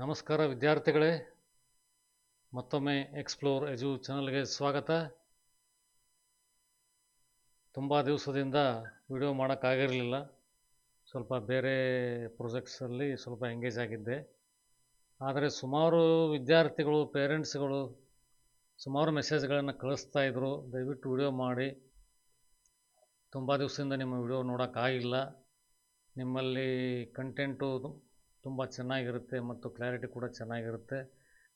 ನಮಸ್ಕಾರ ವಿದ್ಯಾರ್ಥಿಗಳೇ, ಮತ್ತೊಮ್ಮೆ ಎಕ್ಸ್ಪ್ಲೋರ್ ಎಜು ಚಾನಲ್ಗೆ ಸ್ವಾಗತ. ತುಂಬ ದಿವಸದಿಂದ ವಿಡಿಯೋ ಮಾಡೋಕ್ಕಾಗಿರಲಿಲ್ಲ. ಸ್ವಲ್ಪ ಬೇರೆ ಪ್ರಾಜೆಕ್ಟ್ಸಲ್ಲಿ ಸ್ವಲ್ಪ ಎಂಗೇಜ್ ಆಗಿದ್ದೆ. ಆದರೆ ಸುಮಾರು ವಿದ್ಯಾರ್ಥಿಗಳು, ಪೇರೆಂಟ್ಸ್ಗಳು ಸುಮಾರು ಮೆಸೇಜ್ಗಳನ್ನು ಕಳಿಸ್ತಾಯಿದ್ರು, ದಯವಿಟ್ಟು ವಿಡಿಯೋ ಮಾಡಿ. ತುಂಬ ದಿವಸದಿಂದ ನಿಮ್ಮ ವಿಡಿಯೋ ನೋಡೋಕ್ಕಾಗಿಲ್ಲ. ನಿಮ್ಮಲ್ಲಿ ಕಂಟೆಂಟು ತುಂಬ ಚೆನ್ನಾಗಿರುತ್ತೆ ಮತ್ತು ಕ್ಲಾರಿಟಿ ಕೂಡ ಚೆನ್ನಾಗಿರುತ್ತೆ.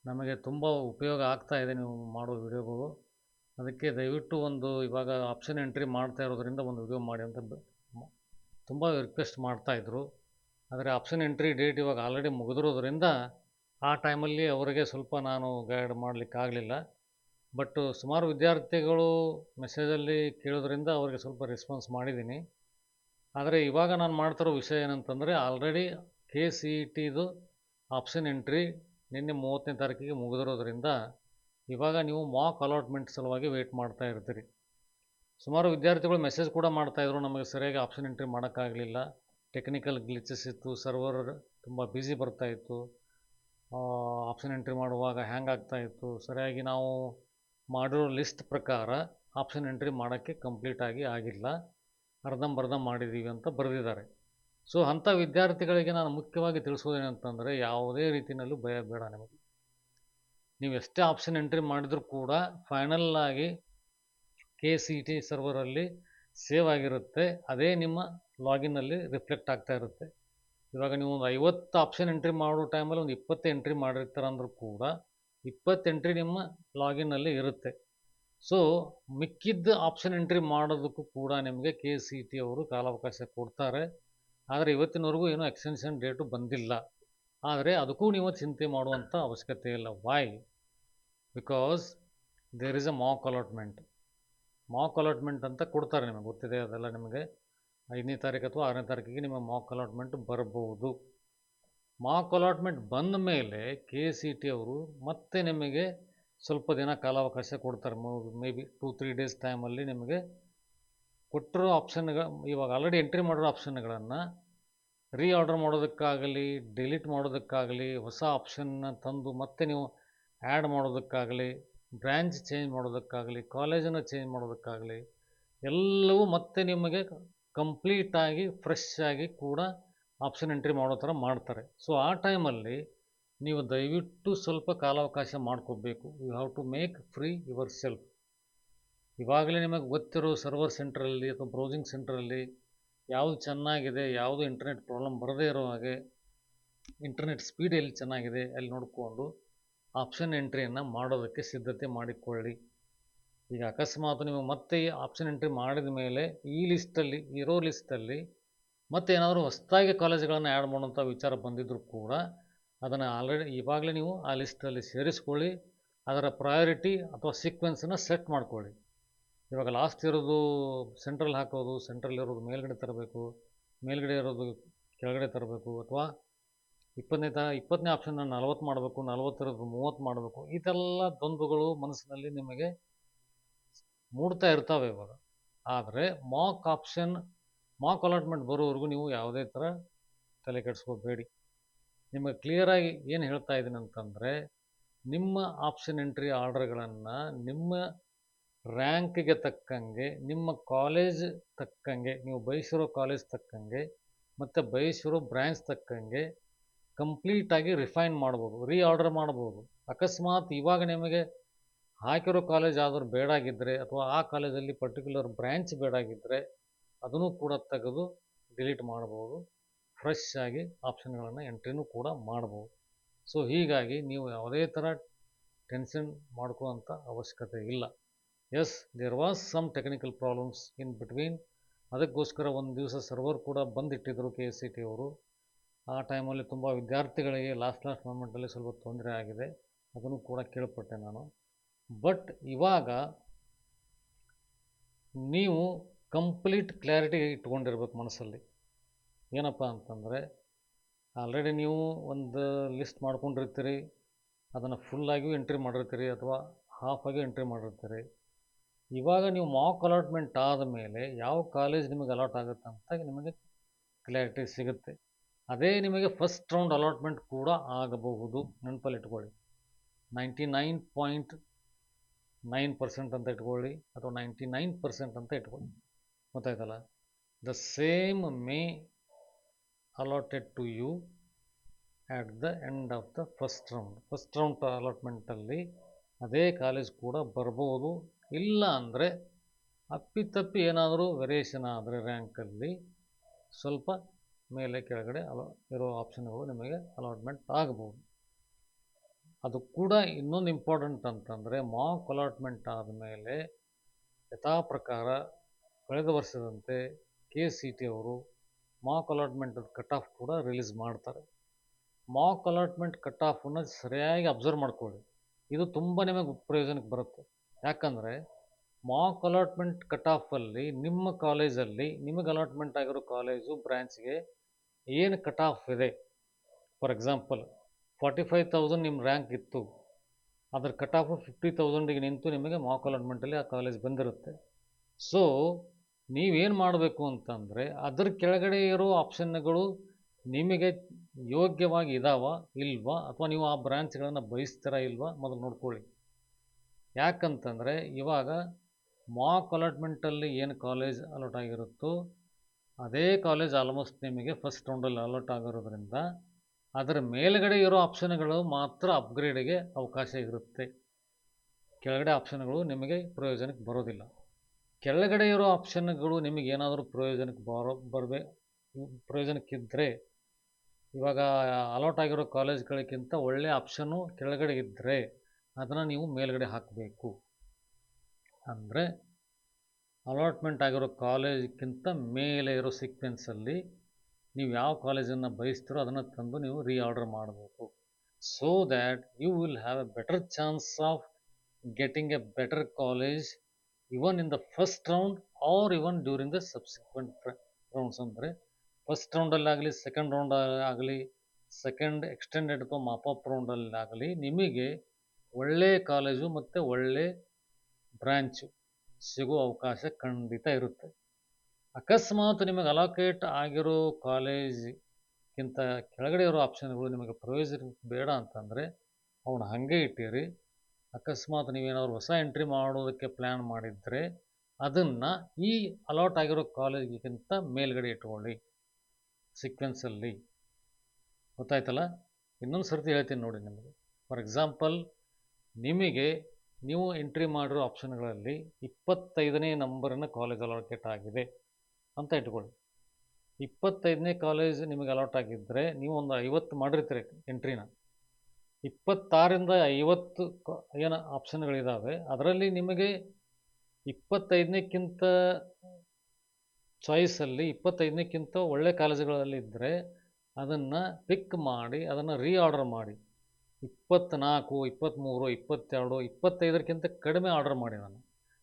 ನಮಗೆ ತುಂಬ ಉಪಯೋಗ ಆಗ್ತಾಯಿದೆ ನೀವು ಮಾಡೋ ವಿಡಿಯೋಗಳು. ಅದಕ್ಕೆ ದಯವಿಟ್ಟು ಇವಾಗ ಆಪ್ಷನ್ ಎಂಟ್ರಿ ಮಾಡ್ತಾ ಇರೋದ್ರಿಂದ ಒಂದು ವಿಡಿಯೋ ಮಾಡಿ ಅಂತ ತುಂಬ ರಿಕ್ವೆಸ್ಟ್ ಮಾಡ್ತಾಯಿದ್ರು. ಆದರೆ ಆಪ್ಷನ್ ಎಂಟ್ರಿ ಡೇಟ್ ಇವಾಗ ಆಲ್ರೆಡಿ ಮುಗಿದಿರೋದ್ರಿಂದ ಆ ಟೈಮಲ್ಲಿ ಅವರಿಗೆ ಸ್ವಲ್ಪ ನಾನು ಗೈಡ್ ಮಾಡಲಿಕ್ಕಾಗಲಿಲ್ಲ. ಬಟ್ ಸುಮಾರು ವಿದ್ಯಾರ್ಥಿಗಳು ಮೆಸೇಜಲ್ಲಿ ಕೇಳೋದ್ರಿಂದ ಅವರಿಗೆ ಸ್ವಲ್ಪ ರೆಸ್ಪಾನ್ಸ್ ಮಾಡಿದ್ದೀನಿ. ಆದರೆ ಇವಾಗ ನಾನು ಮಾಡ್ತಿರೋ ವಿಷಯ ಏನಂತಂದರೆ, ಆಲ್ರೆಡಿ KCETದು ಆಪ್ಷನ್ ಎಂಟ್ರಿ ನಿನ್ನೆ 30ನೇ ತಾರೀಕಿಗೆ ಮುಗಿದಿರೋದ್ರಿಂದ ಇವಾಗ ನೀವು ಮಾಕ್ ಅಲಾಟ್ಮೆಂಟ್ ಸಲುವಾಗಿ ವೆಯ್ಟ್ ಮಾಡ್ತಾ ಇರ್ತೀರಿ. ಸುಮಾರು ವಿದ್ಯಾರ್ಥಿಗಳು ಮೆಸೇಜ್ ಕೂಡ ಮಾಡ್ತಾಯಿದ್ರು, ನಮಗೆ ಸರಿಯಾಗಿ ಆಪ್ಷನ್ ಎಂಟ್ರಿ ಮಾಡೋಕ್ಕಾಗಲಿಲ್ಲ, ಟೆಕ್ನಿಕಲ್ ಗ್ಲಿಚಸ್ ಇತ್ತು, ಸರ್ವರ್ ತುಂಬ ಬ್ಯುಸಿ ಬರ್ತಾಯಿತ್ತು, ಆಪ್ಷನ್ ಎಂಟ್ರಿ ಮಾಡುವಾಗ ಹ್ಯಾಂಗ್ ಆಗ್ತಾಯಿತ್ತು, ಸರಿಯಾಗಿ ನಾವು ಮಾಡಿರೋ ಲಿಸ್ಟ್ ಪ್ರಕಾರ ಆಪ್ಷನ್ ಎಂಟ್ರಿ ಮಾಡೋಕ್ಕೆ ಕಂಪ್ಲೀಟಾಗಿ ಆಗಿಲ್ಲ, ಅರ್ಧಂಬರ್ಧ ಮಾಡಿದ್ದೀವಿ ಅಂತ ಬರೆದಿದ್ದಾರೆ. ಸೊ ಅಂಥ ವಿದ್ಯಾರ್ಥಿಗಳಿಗೆ ನಾನು ಮುಖ್ಯವಾಗಿ ತಿಳಿಸೋದೇನಂತಂದರೆ, ಯಾವುದೇ ರೀತಿಯಲ್ಲೂ ಭಯ ಬೇಡ. ನಿಮಗೆ ನೀವು ಎಷ್ಟೇ ಆಪ್ಷನ್ ಎಂಟ್ರಿ ಮಾಡಿದರೂ ಕೂಡ ಫೈನಲ್ಲಾಗಿ KCET ಸರ್ವರಲ್ಲಿ ಸೇವ್ ಆಗಿರುತ್ತೆ. ಅದೇ ನಿಮ್ಮ ಲಾಗಿನ್ನಲ್ಲಿ ರಿಫ್ಲೆಕ್ಟ್ ಆಗ್ತಾ ಇರುತ್ತೆ. ಇವಾಗ ನೀವು ಒಂದು 50 ಆಪ್ಷನ್ ಎಂಟ್ರಿ ಮಾಡೋ ಟೈಮಲ್ಲಿ ಒಂದು 20 ಎಂಟ್ರಿ ಮಾಡಿರ್ತಾರಂದ್ರೂ ಕೂಡ 20 ಎಂಟ್ರಿ ನಿಮ್ಮ ಲಾಗಿನ್ನಲ್ಲಿ ಇರುತ್ತೆ. ಸೊ ಮಿಕ್ಕಿದ್ದ ಆಪ್ಷನ್ ಎಂಟ್ರಿ ಮಾಡೋದಕ್ಕೂ ಕೂಡ ನಿಮಗೆ KCET ಅವರು ಕಾಲಾವಕಾಶ ಕೊಡ್ತಾರೆ. ಆದರೆ ಇವತ್ತಿನವರೆಗೂ ಏನೂ ಎಕ್ಸ್ಟೆನ್ಷನ್ ಡೇಟು ಬಂದಿಲ್ಲ. ಆದರೆ ಅದಕ್ಕೂ ನೀವು ಚಿಂತೆ ಮಾಡುವಂಥ ಅವಶ್ಯಕತೆ ಇಲ್ಲ. Why? Because there is a mock allotment. Mock allotment ಅಂತ ಕೊಡ್ತಾರೆ, ನಿಮಗೆ ಗೊತ್ತಿದೆ ಅದೆಲ್ಲ. ನಿಮಗೆ 5ನೇ ತಾರೀಕು ಅಥವಾ 6ನೇ ತಾರೀಕಿಗೆ ನಿಮ್ಮ ಮಾಕ್ ಅಲಾಟ್ಮೆಂಟ್ ಬರ್ಬೋದು. ಮಾಕ್ ಅಲಾಟ್ಮೆಂಟ್ ಬಂದ ಮೇಲೆ KCET ಅವರು ಮತ್ತೆ ನಿಮಗೆ ಸ್ವಲ್ಪ ದಿನ ಕಾಲಾವಕಾಶ ಕೊಡ್ತಾರೆ. ಮೇ ಬಿ 2-3 ಡೇಸ್ ಟೈಮಲ್ಲಿ ನಿಮಗೆ ಕೊಟ್ಟಿರೋ ಇವಾಗ ಆಲ್ರೆಡಿ ಎಂಟ್ರಿ ಮಾಡಿರೋ ಆಪ್ಷನ್ಗಳನ್ನು ರೀಆರ್ಡರ್ ಮಾಡೋದಕ್ಕಾಗಲಿ, ಡಿಲೀಟ್ ಮಾಡೋದಕ್ಕಾಗಲಿ, ಹೊಸ ಆಪ್ಷನ್ನ ತಂದು ಮತ್ತೆ ನೀವು ಆ್ಯಡ್ ಮಾಡೋದಕ್ಕಾಗಲಿ, ಬ್ರ್ಯಾಂಚ್ ಚೇಂಜ್ ಮಾಡೋದಕ್ಕಾಗಲಿ, ಕಾಲೇಜನ್ನು ಚೇಂಜ್ ಮಾಡೋದಕ್ಕಾಗಲಿ, ಎಲ್ಲವೂ ಮತ್ತೆ ನಿಮಗೆ ಕಂಪ್ಲೀಟಾಗಿ ಫ್ರೆಶ್ ಆಗಿ ಕೂಡ ಆಪ್ಷನ್ ಎಂಟ್ರಿ ಮಾಡೋ ಥರ ಮಾಡ್ತಾರೆ. ಸೊ ಆ ಟೈಮಲ್ಲಿ ನೀವು ದಯವಿಟ್ಟು ಸ್ವಲ್ಪ ಕಾಲಾವಕಾಶ ಮಾಡ್ಕೋಬೇಕು. You have to make free yourself. ಇವಾಗಲೇ ನಿಮಗೆ ಗೊತ್ತಿರೋ ಸರ್ವರ್ ಸೆಂಟ್ರಲ್ಲಿ ಅಥವಾ ಬ್ರೌಸಿಂಗ್ ಸೆಂಟ್ರಲ್ಲಿ ಯಾವುದು ಚೆನ್ನಾಗಿದೆ, ಯಾವುದು ಇಂಟರ್ನೆಟ್ ಪ್ರಾಬ್ಲಮ್ ಬರದೇ ಇರೋ ಹಾಗೆ, ಇಂಟರ್ನೆಟ್ ಸ್ಪೀಡ್ ಎಲ್ಲಿ ಚೆನ್ನಾಗಿದೆ ಅಲ್ಲಿ ನೋಡಿಕೊಂಡು ಆಪ್ಷನ್ ಎಂಟ್ರಿಯನ್ನು ಮಾಡೋದಕ್ಕೆ ಸಿದ್ಧತೆ ಮಾಡಿಕೊಳ್ಳಿ. ಈಗ ಅಕಸ್ಮಾತ್ ನೀವು ಮತ್ತೆ ಆಪ್ಷನ್ ಎಂಟ್ರಿ ಮಾಡಿದ ಮೇಲೆ ಈ ಲಿಸ್ಟಲ್ಲಿ ಮತ್ತೆ ಏನಾದರೂ ಹೊಸದಾಗಿ ಕಾಲೇಜುಗಳನ್ನು ಆ್ಯಡ್ ಮಾಡುವಂಥ ವಿಚಾರ ಬಂದಿದ್ದರೂ ಕೂಡ ಅದನ್ನು ಇವಾಗಲೇ ನೀವು ಆ ಲಿಸ್ಟಲ್ಲಿ ಸೇರಿಸ್ಕೊಳ್ಳಿ. ಅದರ ಪ್ರಯಾರಿಟಿ ಅಥವಾ ಸೀಕ್ವೆನ್ಸನ್ನು ಸೆಟ್ ಮಾಡ್ಕೊಳ್ಳಿ. ಇವಾಗ ಲಾಸ್ಟ್ ಇರೋದು ಸೆಂಟ್ರಲ್ ಹಾಕೋದು, ಸೆಂಟ್ರಲ್ ಇರೋದು ಮೇಲ್ಗಡೆ ತರಬೇಕು, ಮೇಲ್ಗಡೆ ಇರೋದು ಕೆಳಗಡೆ ತರಬೇಕು, ಅಥವಾ 20ನೇ ಆಪ್ಷನ್ನ 40 ಮಾಡಬೇಕು, 40 ಇರೋದು 30 ಮಾಡಬೇಕು. ಇದೆಲ್ಲ ದ್ವಂದ್ವಗಳು ಮನಸ್ಸಿನಲ್ಲಿ ನಿಮಗೆ ಮೂಡ್ತಾ ಇರ್ತವೆ ಇವಾಗ. ಆದರೆ ಮಾಕ್ ಅಲಾಟ್ಮೆಂಟ್ ಬರೋವರೆಗೂ ನೀವು ಯಾವುದೇ ಥರ ತಲೆ ಕೆಡಿಸ್ಕೋಬೇಡಿ. ನಿಮಗೆ ಕ್ಲಿಯರಾಗಿ ಏನು ಹೇಳ್ತಾ ಇದ್ದೀನಿ ಅಂತಂದರೆ, ನಿಮ್ಮ ಆಪ್ಷನ್ ಎಂಟ್ರಿ ಆರ್ಡರ್ಗಳನ್ನು ನಿಮ್ಮ ರ್ಯಾಂಕ್ಗೆ ತಕ್ಕಂಗೆ, ನಿಮ್ಮ ಕಾಲೇಜ್ ತಕ್ಕಂಗೆ, ನೀವು ಬಯಸಿರೋ ಕಾಲೇಜ್ ತಕ್ಕಂಗೆ ಮತ್ತು ಬಯಸಿರೋ ಬ್ರ್ಯಾಂಚ್ ತಕ್ಕಂಗೆ ಕಂಪ್ಲೀಟಾಗಿ ರಿಫೈನ್ ಮಾಡ್ಬೋದು, ರೀಆರ್ಡರ್ ಮಾಡ್ಬೋದು. ಅಕಸ್ಮಾತ್ ಇವಾಗ ನಿಮಗೆ ಹಾಕಿರೋ ಕಾಲೇಜ್ ಆದರೂ ಬೇಡಾಗಿದ್ದರೆ ಅಥವಾ ಆ ಕಾಲೇಜಲ್ಲಿ ಪರ್ಟಿಕ್ಯುಲರ್ ಬ್ರ್ಯಾಂಚ್ ಬೇಡಾಗಿದ್ದರೆ ಅದನ್ನು ಕೂಡ ತೆಗೆದು ಡಿಲೀಟ್ ಮಾಡ್ಬೋದು. ಫ್ರೆಶ್ ಆಗಿ ಆಪ್ಷನ್ಗಳನ್ನು ಎಂಟ್ರಿನೂ ಕೂಡ ಮಾಡ್ಬೋದು. ಸೊ ಹೀಗಾಗಿ ನೀವು ಯಾವುದೇ ಥರ ಟೆನ್ಷನ್ ಮಾಡ್ಕೊಳ್ಳೋಂಥ ಅವಶ್ಯಕತೆ ಇಲ್ಲ. Yes, there was some technical problems in between. ಅದಕ್ಕೋಸ್ಕರ ಒಂದು ದಿವಸ ಸರ್ವರ್ ಕೂಡ ಬಂದಿಟ್ಟಿದ್ದರು KCET ಅವರು. ಆ ಟೈಮಲ್ಲಿ ತುಂಬ ವಿದ್ಯಾರ್ಥಿಗಳಿಗೆ ಲಾಸ್ಟ್ ಮೂಮೆಂಟಲ್ಲಿ ಸ್ವಲ್ಪ ತೊಂದರೆ ಆಗಿದೆ, ಅದನ್ನು ಕೂಡ ಕೇಳ್ಪಟ್ಟೆ ನಾನು. ಬಟ್ ಇವಾಗ ನೀವು ಕಂಪ್ಲೀಟ್ ಕ್ಲಾರಿಟಿ ಇಟ್ಕೊಂಡಿರ್ಬೇಕು ಮನಸ್ಸಲ್ಲಿ. ಏನಪ್ಪ ಅಂತಂದರೆ, ಆಲ್ರೆಡಿ ನೀವು ಒಂದು ಲಿಸ್ಟ್ ಮಾಡ್ಕೊಂಡಿರ್ತೀರಿ, ಅದನ್ನು ಫುಲ್ಲಾಗಿಯೂ ಎಂಟ್ರಿ ಮಾಡಿರ್ತೀರಿ ಅಥವಾ ಹಾಫಾಗಿ ಎಂಟ್ರಿ ಮಾಡಿರ್ತೀರಿ. ಇವಾಗ ನೀವು ಮಾಕ್ ಅಲಾಟ್ಮೆಂಟ್ ಆದ ಮೇಲೆ ಯಾವ ಕಾಲೇಜ್ ನಿಮಗೆ ಅಲಾಟ್ ಆಗುತ್ತೆ ಅಂತ ನಿಮಗೆ ಕ್ಲಾರಿಟಿ ಸಿಗುತ್ತೆ. ಅದೇ ನಿಮಗೆ ಫಸ್ಟ್ ರೌಂಡ್ ಅಲಾಟ್ಮೆಂಟ್ ಕೂಡ ಆಗಬಹುದು. ನೆನಪಲ್ಲಿಟ್ಕೊಳ್ಳಿ. 99.9% ಅಂತ ಇಟ್ಕೊಳ್ಳಿ, ಅಥವಾ 99% ಅಂತ ಇಟ್ಕೊಳ್ಳಿ. ಗೊತ್ತಾಯ್ತಲ್ಲ? The same may allotted to you at the end of the first round ಅಲಾಟ್ಮೆಂಟಲ್ಲಿ ಅದೇ ಕಾಲೇಜ್ ಕೂಡ ಬರ್ಬೋದು. ಇಲ್ಲ ಅಂದರೆ ಅಪ್ಪಿತಪ್ಪಿ ಏನಾದರೂ ವೇರಿಯೇಷನ್ ಆದರೆ ರ್ಯಾಂಕಲ್ಲಿ ಸ್ವಲ್ಪ ಮೇಲೆ ಕೆಳಗಡೆ ಇರೋ ಆಪ್ಷನ್ಗಳು ನಿಮಗೆ ಅಲಾಟ್ಮೆಂಟ್ ಆಗಬಹುದು. ಅದು ಕೂಡ ಇನ್ನೊಂದು ಇಂಪಾರ್ಟೆಂಟ್ ಅಂತಂದರೆ, ಮಾಕ್ ಅಲಾಟ್ಮೆಂಟ್ ಆದಮೇಲೆ ಯಥಾ ಪ್ರಕಾರ ಕಳೆದ ವರ್ಷದಂತೆ KCET ಅವರು ಮಾಕ್ ಅಲಾಟ್ಮೆಂಟ್ ಕಟ್ ಆಫ್ ಕೂಡ ರಿಲೀಸ್ ಮಾಡ್ತಾರೆ. ಮಾಕ್ ಅಲಾಟ್ಮೆಂಟ್ ಕಟ್ ಆಫನ್ನು ಸರಿಯಾಗಿ ಅಬ್ಸರ್ವ್ ಮಾಡ್ಕೊಳ್ಳಿ. ಇದು ತುಂಬ ನಿಮಗೆ ಪ್ರಯೋಜನಕ್ಕೆ ಬರುತ್ತೆ. ಯಾಕಂದರೆ ಮಾಕ್ ಅಲಾಟ್ಮೆಂಟ್ ಕಟ್ ಆಫಲ್ಲಿ ನಿಮ್ಮ ಕಾಲೇಜಲ್ಲಿ ನಿಮಗೆ ಅಲಾಟ್ಮೆಂಟ್ ಆಗಿರೋ ಕಾಲೇಜು ಬ್ರ್ಯಾಂಚ್ಗೆ ಏನು ಕಟ್ ಆಫ್ ಇದೆ. ಫಾರ್ ಎಕ್ಸಾಂಪಲ್ 45,000 ನಿಮ್ಮ ರ್ಯಾಂಕ್ ಇತ್ತು, ಅದರ ಕಟ್ ಆಫು 50,000ಗೆ ನಿಂತು ನಿಮಗೆ ಮಾಕ್ ಅಲಾಟ್ಮೆಂಟಲ್ಲಿ ಆ ಕಾಲೇಜ್ ಬಂದಿರುತ್ತೆ. ಸೊ ನೀವೇನು ಮಾಡಬೇಕು ಅಂತಂದರೆ, ಅದರ ಕೆಳಗಡೆ ಇರೋ ಆಪ್ಷನ್ಗಳು ನಿಮಗೆ ಯೋಗ್ಯವಾಗಿ ಇದಾವ ಇಲ್ವಾ, ಅಥವಾ ನೀವು ಆ ಬ್ರಾಂಚ್ಗಳನ್ನು ಬಯಸ್ತೀರಾ ಇಲ್ವಾ ಮೊದಲು ನೋಡ್ಕೊಳ್ಳಿ. ಯಾಕಂತಂದರೆ ಇವಾಗ ಮಾಕ್ ಅಲಾಟ್ಮೆಂಟಲ್ಲಿ ಏನು ಕಾಲೇಜ್ ಅಲಾಟ್ ಆಗಿರುತ್ತೋ ಅದೇ ಕಾಲೇಜ್ ಆಲ್ಮೋಸ್ಟ್ ನಿಮಗೆ ಫಸ್ಟ್ ರೌಂಡಲ್ಲಿ ಅಲಾಟ್ ಆಗಿರೋದ್ರಿಂದ ಅದರ ಮೇಲ್ಗಡೆ ಇರೋ ಆಪ್ಷನ್ಗಳು ಮಾತ್ರ ಅಪ್ಗ್ರೇಡಿಗೆ ಅವಕಾಶ ಇರುತ್ತೆ. ಕೆಳಗಡೆ ಆಪ್ಷನ್ಗಳು ನಿಮಗೆ ಪ್ರಯೋಜನಕ್ಕೆ ಬರೋದಿಲ್ಲ. ಕೆಳಗಡೆ ಇರೋ ಆಪ್ಷನ್ಗಳು ನಿಮಗೆ ಏನಾದರೂ ಪ್ರಯೋಜನಕ್ಕಿದ್ದರೆ, ಇವಾಗ ಅಲಾಟ್ ಆಗಿರೋ ಕಾಲೇಜ್ಗಳಿಗಿಂತ ಒಳ್ಳೆಯ ಆಪ್ಷನ್ನು ಕೆಳಗಡೆ ಇದ್ದರೆ ಅದನ್ನು ನೀವು ಮೇಲ್ಗಡೆ ಹಾಕಬೇಕು. ಅಂದರೆ ಅಲಾಟ್ಮೆಂಟ್ ಆಗಿರೋ ಕಾಲೇಜಿಗಿಂತ ಮೇಲೆ ಇರೋ ಸೀಕ್ವೆನ್ಸಲ್ಲಿ ನೀವು ಯಾವ ಕಾಲೇಜನ್ನು ಬಯಸ್ತೀರೋ ಅದನ್ನು ತಂದು ನೀವು ರೀಆರ್ಡರ್ ಮಾಡಬೇಕು. So that you will have a better chance of getting a better college even in the first round or even during the subsequent rounds. ಅಂದರೆ ಫಸ್ಟ್ ರೌಂಡಲ್ಲಾಗಲಿ, ಸೆಕೆಂಡ್ ರೌಂಡ್ ಆಗಲಿ, ಸೆಕೆಂಡ್ ಎಕ್ಸ್ಟೆಂಡೆಡ್ ಅಥವಾ ಮಾಪಪ್ ರೌಂಡಲ್ಲಾಗಲಿ ನಿಮಗೆ ಒಳ್ಳೆಯ college ಮತ್ತು ಒಳ್ಳೆಯ branch ಸಿಗೋ ಅವಕಾಶ ಖಂಡಿತ ಇರುತ್ತೆ. ಅಕಸ್ಮಾತ್ ನಿಮಗೆ ಅಲೋಕೇಟ್ ಆಗಿರೋ ಕಾಲೇಜಿಗಿಂತ ಕೆಳಗಡೆ ಇರೋ ಆಪ್ಷನ್ಗಳು ನಿಮಗೆ ಪ್ರಯೋಜನ ಬೇಡ ಅಂತಂದರೆ ಅವನ್ನ ಹಾಗೆ ಇಟ್ಟಿರಿ. ಅಕಸ್ಮಾತ್ ನೀವೇನಾದ್ರು ಹೊಸ ಎಂಟ್ರಿ ಮಾಡೋದಕ್ಕೆ ಪ್ಲ್ಯಾನ್ ಮಾಡಿದರೆ ಅದನ್ನು ಈ ಅಲಾಟ್ ಆಗಿರೋ ಕಾಲೇಜಿಗಿಂತ ಮೇಲ್ಗಡೆ ಇಟ್ಕೊಳ್ಳಿ ಸೀಕ್ವೆನ್ಸಲ್ಲಿ. ಗೊತ್ತಾಯ್ತಲ್ಲ? ಇನ್ನೊಂದು ಸರ್ತಿ ಹೇಳ್ತೀನಿ ನೋಡಿ ನಿಮಗೆ. ಫಾರ್ ಎಕ್ಸಾಂಪಲ್, ನೀವು ಎಂಟ್ರಿ ಮಾಡಿರೋ ಆಪ್ಷನ್ಗಳಲ್ಲಿ 25ನೇ ನಂಬರಿನ ಕಾಲೇಜ್ ಅಲಾಕೇಟ್ ಆಗಿದೆ ಅಂತ ಇಟ್ಕೊಳ್ಳಿ. 25ನೇ ಕಾಲೇಜ್ ನಿಮಗೆ ಅಲಾಟ್ ಆಗಿದ್ದರೆ ನೀವು ಒಂದು 50 ಮಾಡಿರ್ತೀರಿ ಎಂಟ್ರಿನ. 26ರಿಂದ 50 ಏನು ಆಪ್ಷನ್ಗಳಿದ್ದಾವೆ ಅದರಲ್ಲಿ ನಿಮಗೆ 25ನೇಕ್ಕಿಂತ ಚಾಯ್ಸಲ್ಲಿ 25ನೇಕ್ಕಿಂತ ಒಳ್ಳೆ ಕಾಲೇಜುಗಳಲ್ಲಿ ಇದ್ದರೆ ಅದನ್ನು ಪಿಕ್ ಮಾಡಿ ಅದನ್ನು ರೀಆರ್ಡರ್ ಮಾಡಿ 24, 23, 22, 25ಕ್ಕಿಂತ ಕಡಿಮೆ ಆರ್ಡರ್ ಮಾಡಿ ನಾನು.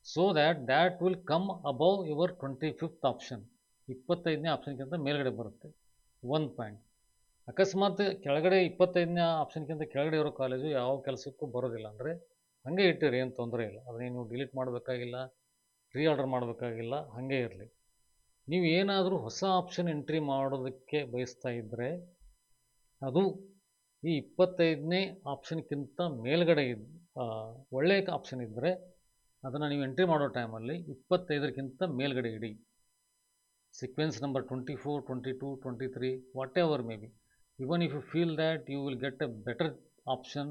So that will come above your 25th option. 25ನೇ ಆಪ್ಷನ್ಗಿಂತ ಮೇಲ್ಗಡೆ ಬರುತ್ತೆ. 1 ಪಾಯಿಂಟ್. ಅಕಸ್ಮಾತ್ ಕೆಳಗಡೆ 25ನೇ ಆಪ್ಷನ್ಗಿಂತ ಕೆಳಗಡೆ ಇರೋ ಕಾಲೇಜು ಯಾವ ಕೆಲಸಕ್ಕೂ ಬರೋದಿಲ್ಲ ಅಂದರೆ ಹಾಗೆ ಇಟ್ಟಿರಿ, ಏನು ತೊಂದರೆ ಇಲ್ಲ. ಅದನ್ನೇ ನೀವು ಡಿಲೀಟ್ ಮಾಡಬೇಕಾಗಿಲ್ಲ, ರೀಆರ್ಡರ್ ಮಾಡಬೇಕಾಗಿಲ್ಲ, ಹಾಗೆ ಇರಲಿ. ನೀವು ಏನಾದರೂ ಹೊಸ ಆಪ್ಷನ್ ಎಂಟ್ರಿ ಮಾಡೋದಕ್ಕೆ ಬಯಸ್ತಾ ಇದ್ದರೆ ಅದು ಈ 25ನೇ ಆಪ್ಷನ್ಗಿಂತ ಮೇಲ್ಗಡೆ ಒಳ್ಳೆಯ ಆಪ್ಷನ್ ಇದ್ದರೆ ಅದನ್ನು ನೀವು ಎಂಟ್ರಿ ಮಾಡೋ ಟೈಮಲ್ಲಿ 25ಕ್ಕಿಂತ ಮೇಲ್ಗಡೆ ಇಡಿ. Sequence number 24, 22, 23, whatever may be. Even if you feel that you will get a better option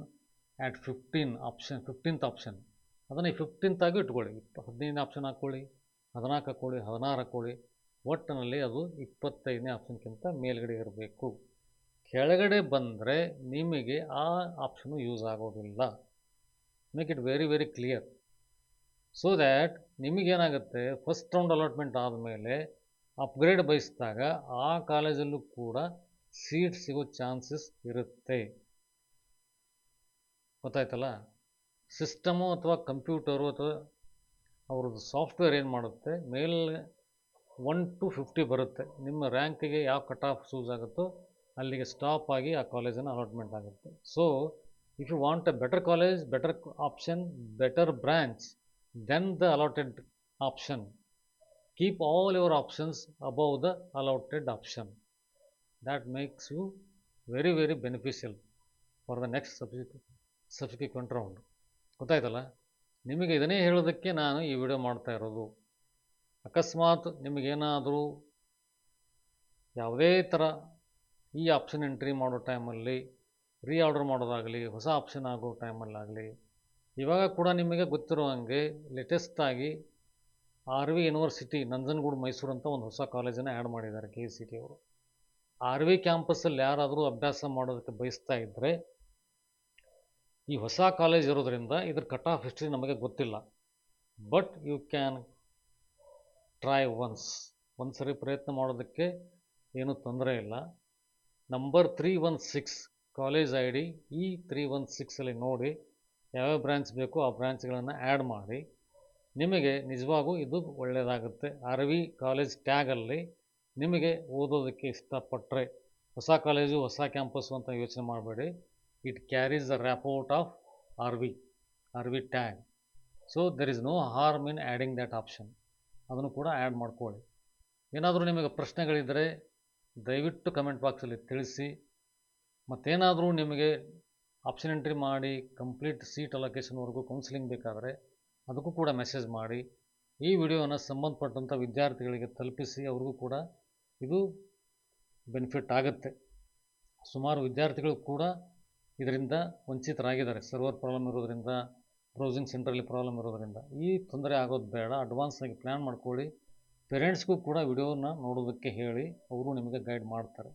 at 15th option, ಅದನ್ನು 15th ಆಗಿ ಇಟ್ಕೊಳ್ಳಿ. 15ನೇ ಆಪ್ಷನ್ ಹಾಕ್ಕೊಳ್ಳಿ, 14 ಹಾಕ್ಕೊಳ್ಳಿ, 16 ಹಾಕ್ಕೊಳ್ಳಿ. ಒಟ್ಟಿನಲ್ಲಿ ಅದು 25ನೇ ಆಪ್ಷನ್ಗಿಂತ ಮೇಲ್ಗಡೆ ಇರಬೇಕು. ಕೆಳಗಡೆ ಬಂದರೆ ನಿಮಗೆ ಆ ಆಪ್ಷನು ಯೂಸ್ ಆಗೋದಿಲ್ಲ. Make it very very clear. So that ನಿಮಗೇನಾಗುತ್ತೆ, ಫಸ್ಟ್ ರೌಂಡ್ ಅಲಾಟ್ಮೆಂಟ್ ಆದಮೇಲೆ ಅಪ್ಗ್ರೇಡ್ ಬಯಸಿದಾಗ ಆ ಕಾಲೇಜಲ್ಲೂ ಕೂಡ ಸೀಟ್ ಸಿಗೋ ಚಾನ್ಸಸ್ ಇರುತ್ತೆ. ಗೊತ್ತಾಯ್ತಲ್ಲ? ಸಿಸ್ಟಮು ಅಥವಾ ಕಂಪ್ಯೂಟರು ಅಥವಾ ಅವ್ರದ್ದು ಸಾಫ್ಟ್ವೇರ್ ಏನು ಮಾಡುತ್ತೆ, ಮೇಲೆ 1 to 50 ಬರುತ್ತೆ. ನಿಮ್ಮ ರ್ಯಾಂಕಿಗೆ ಯಾವ ಕಟ್ ಆಫ್ ಚೂಸ್ ಆಗುತ್ತೋ ಅಲ್ಲಿಗೆ ಸ್ಟಾಪ್ ಆಗಿ ಆ ಕಾಲೇಜನ್ನು ಅಲಾಟ್ಮೆಂಟ್ ಆಗುತ್ತೆ. So if you want a better college, better option, better branch then the allotted option, keep all your options above the allotted option. that makes you very very beneficial for the next subsequent round. ಗೊತ್ತಾಯ್ತಲ್ಲ? ನಿಮಗೆ ಇದನ್ನೇ ಹೇಳೋದಕ್ಕೆ ನಾನು ಈ video ಮಾಡ್ತಾ ಇರೋದು. ಅಕಸ್ಮಾತ್ ನಿಮಗೇನಾದರೂ ಯಾವುದೇ ಥರ ಈ ಆಪ್ಷನ್ ಎಂಟ್ರಿ ಮಾಡೋ ಟೈಮಲ್ಲಿ ರೀಆರ್ಡರ್ ಮಾಡೋದಾಗಲಿ, ಹೊಸ ಆಪ್ಷನ್ ಆಗೋ ಟೈಮಲ್ಲಾಗಲಿ, ಇವಾಗ ಕೂಡ ನಿಮಗೆ ಗೊತ್ತಿರೋ ಹಾಗೆ ಲೇಟೆಸ್ಟಾಗಿ RV ಯೂನಿವರ್ಸಿಟಿ ನಂಜನಗೂಡು ಮೈಸೂರು ಅಂತ ಒಂದು ಹೊಸ ಕಾಲೇಜನ್ನು ಆ್ಯಡ್ ಮಾಡಿದ್ದಾರೆ KCT ಅವರು. RV ಕ್ಯಾಂಪಸ್ಸಲ್ಲಿ ಯಾರಾದರೂ ಅಭ್ಯಾಸ ಮಾಡೋದಕ್ಕೆ ಬಯಸ್ತಾ ಇದ್ದರೆ, ಈ ಹೊಸ ಕಾಲೇಜ್ ಇರೋದರಿಂದ ಇದ್ರ ಕಟ್ ಆಫ್ ಹಿಸ್ಟ್ರಿ ನಮಗೆ ಗೊತ್ತಿಲ್ಲ. ಬಟ್ ಯು ಕ್ಯಾನ್ ಟ್ರೈ ಒಂದು ಸರಿ ಪ್ರಯತ್ನ ಮಾಡೋದಕ್ಕೆ ಏನೂ ತೊಂದರೆ ಇಲ್ಲ. ನಂಬರ್ 316 ಕಾಲೇಜ್ ID ಈ 316ಅಲ್ಲಿ ನೋಡಿ ಯಾವ್ಯಾವ ಬ್ರ್ಯಾಂಚ್ ಬೇಕೋ ಆ ಬ್ರ್ಯಾಂಚ್ಗಳನ್ನು ಆ್ಯಡ್ ಮಾಡಿ. ನಿಮಗೆ ನಿಜವಾಗೂ ಇದು ಒಳ್ಳೆಯದಾಗುತ್ತೆ. RV ಕಾಲೇಜ್ ಟ್ಯಾಗಲ್ಲಿ ನಿಮಗೆ ಓದೋದಕ್ಕೆ ಇಷ್ಟಪಟ್ಟರೆ, ಹೊಸ ಕಾಲೇಜು ಹೊಸ ಕ್ಯಾಂಪಸ್ಸು ಅಂತ ಯೋಚನೆ ಮಾಡಬೇಡಿ. It carries the rapport of RV tag. So there is no harm in adding that option. ಅದನ್ನು ಕೂಡ ಆ್ಯಡ್ ಮಾಡ್ಕೊಳ್ಳಿ. ಏನಾದರೂ ನಿಮಗೆ ಪ್ರಶ್ನೆಗಳಿದ್ದರೆ ದಯವಿಟ್ಟು ಕಮೆಂಟ್ ಬಾಕ್ಸಲ್ಲಿ ತಿಳಿಸಿ. ಮತ್ತೇನಾದರೂ ನಿಮಗೆ ಆಪ್ಷನ್ ಎಂಟ್ರಿ ಮಾಡಿ ಕಂಪ್ಲೀಟ್ ಸೀಟ್ ಅಲೋಕೇಶನ್ವರೆಗೂ ಕೌನ್ಸಿಲಿಂಗ್ ಬೇಕಾದರೆ ಅದಕ್ಕೂ ಕೂಡ ಮೆಸೇಜ್ ಮಾಡಿ. ಈ ವಿಡಿಯೋನ ಸಂಬಂಧಪಟ್ಟಂಥ ವಿದ್ಯಾರ್ಥಿಗಳಿಗೆ ತಲುಪಿಸಿ, ಅವ್ರಿಗೂ ಕೂಡ ಇದು ಬೆನಿಫಿಟ್ ಆಗುತ್ತೆ. ಸುಮಾರು ವಿದ್ಯಾರ್ಥಿಗಳು ಕೂಡ ಇದರಿಂದ ವಂಚಿತರಾಗಿದ್ದಾರೆ. ಸರ್ವರ್ ಪ್ರಾಬ್ಲಮ್ ಇರೋದರಿಂದ, ಬ್ರೌಸಿಂಗ್ ಸೆಂಟ್ರಲ್ಲಿ ಪ್ರಾಬ್ಲಮ್ ಇರೋದರಿಂದ. ಈ ತೊಂದರೆ ಆಗೋದು ಬೇಡ. ಅಡ್ವಾನ್ಸ್ ಆಗಿ ಪ್ಲ್ಯಾನ್ ಮಾಡ್ಕೊಳ್ಳಿ. ಪೇರೆಂಟ್ಸ್ಗೂ ಕೂಡ ವಿಡಿಯೋನ ನೋಡೋದಕ್ಕೆ ಹೇಳಿ, ಅವರು ನಿಮಗೆ ಗೈಡ್ ಮಾಡ್ತಾರೆ.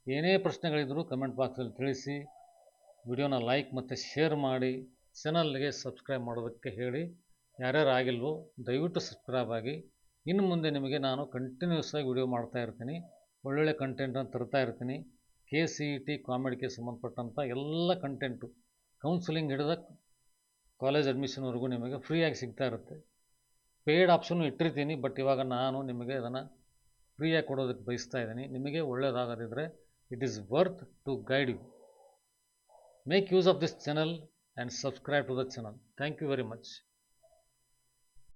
ಏನೇ ಪ್ರಶ್ನೆಗಳಿದ್ದರೂ ಕಮೆಂಟ್ ಬಾಕ್ಸಲ್ಲಿ ತಿಳಿಸಿ. ವಿಡಿಯೋನ ಲೈಕ್ ಮತ್ತು ಶೇರ್ ಮಾಡಿ. ಚಾನಲ್ಗೆ ಸಬ್ಸ್ಕ್ರೈಬ್ ಮಾಡೋದಕ್ಕೆ ಹೇಳಿ. ಯಾರ್ಯಾರು ಆಗಿಲ್ವೋ ದಯವಿಟ್ಟು ಸಬ್ಸ್ಕ್ರೈಬ್ ಆಗಿ. ಇನ್ನು ಮುಂದೆ ನಿಮಗೆ ನಾನು ಕಂಟಿನ್ಯೂಸ್ ಆಗಿ ವಿಡಿಯೋ ಮಾಡ್ತಾ ಇರ್ತೀನಿ. ಒಳ್ಳೊಳ್ಳೆ ಕಂಟೆಂಟನ್ನು ತರ್ತಾ ಇರ್ತೀನಿ. KCET ಕಾಮಿಡಿಗೆ ಸಂಬಂಧಪಟ್ಟಂಥ ಎಲ್ಲ ಕಂಟೆಂಟು, ಕೌನ್ಸಿಲಿಂಗ್ ಹಿಡಿದ ಕಾಲೇಜ್ ಅಡ್ಮಿಷನ್ವರೆಗೂ ನಿಮಗೆ ಫ್ರೀಯಾಗಿ ಸಿಗ್ತಾ ಇರುತ್ತೆ. ಪೇಯ್ಡ್ ಆಪ್ಷನ್ನು ಇಟ್ಟಿರ್ತೀನಿ, ಬಟ್ ಇವಾಗ ನಾನು ನಿಮಗೆ ಅದನ್ನು ಫ್ರೀಯಾಗಿ ಕೊಡೋದಕ್ಕೆ ಬಯಸ್ತಾ ಇದ್ದೀನಿ. ನಿಮಗೆ ಒಳ್ಳೆಯದಾಗದಿದ್ದರೆ it is worth to guide you. Make use of this channel and subscribe to the channel. Thank you very much.